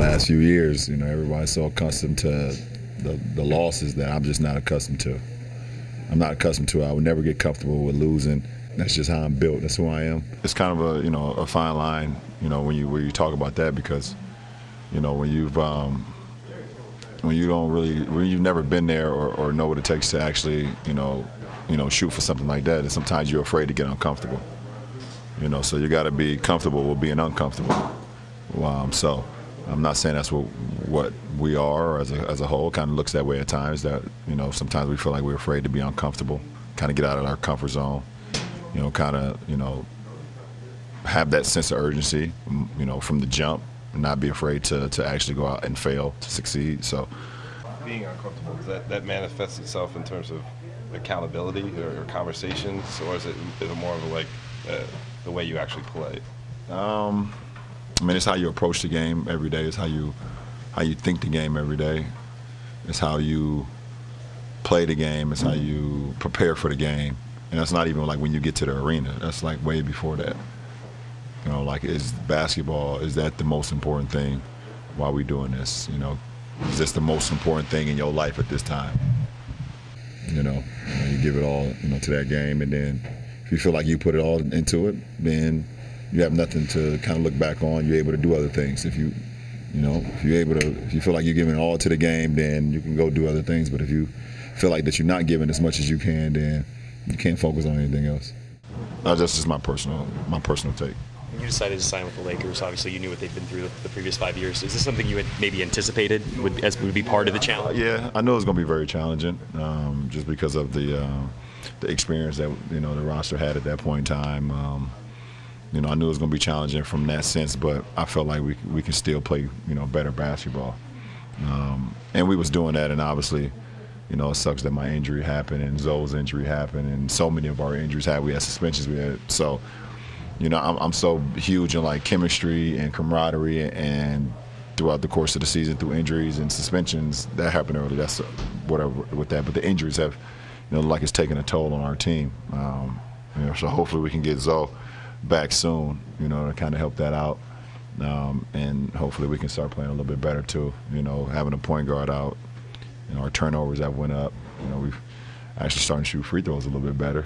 last few years. You know, everybody's so accustomed to the losses that I'm just not accustomed to. I'm not accustomed to it. I would never get comfortable with losing. That's just how I'm built. That's who I am. It's kind of a fine line, when you talk about that, because when you've when you've never been there or know what it takes to actually shoot for something like that, and sometimes you're afraid to get uncomfortable. So you got to be comfortable with being uncomfortable. So I'm not saying that's what we are as a whole. Kind of looks that way at times. That sometimes we feel like we're afraid to be uncomfortable, kind of get out of our comfort zone. Have that sense of urgency, from the jump, and not be afraid to actually go out and fail to succeed. So, being uncomfortable, does that manifests itself in terms of accountability or conversations, or is it more of the way you actually play? It's how you approach the game every day. It's how you think the game every day. It's how you play the game. It's how you prepare for the game. And that's not even like when you get to the arena. That's like way before that. Is basketball, is that the most important thing while we're doing this? Is this the most important thing in your life at this time? You give it all, to that game, and then if you feel like you put it all into it, then you have nothing to kind of look back on. You're able to do other things. If you feel like you're giving it all to the game, then you can go do other things. But if you feel like that you're not giving as much as you can, then you can't focus on anything else. That's just my personal take. When you decided to sign with the Lakers, obviously you knew what they'd been through the previous 5 years. Is this something you had maybe anticipated would be part of the challenge? Yeah, I know it was going to be very challenging, just because of the experience that the roster had at that point in time. I knew it was going to be challenging from that sense, but I felt like we can still play better basketball, and we was doing that. And obviously, it sucks that my injury happened and Zoe's injury happened, and so many of our injuries we had suspensions. We had so. I'm so huge in chemistry and camaraderie, and throughout the course of the season, through injuries and suspensions that happened early. That's whatever with that. But the injuries have, it's taken a toll on our team. So hopefully we can get Zoe back soon, to kind of help that out, and hopefully we can start playing a little bit better too. Having a point guard out, our turnovers have went up. We've actually starting to shoot free throws a little bit better.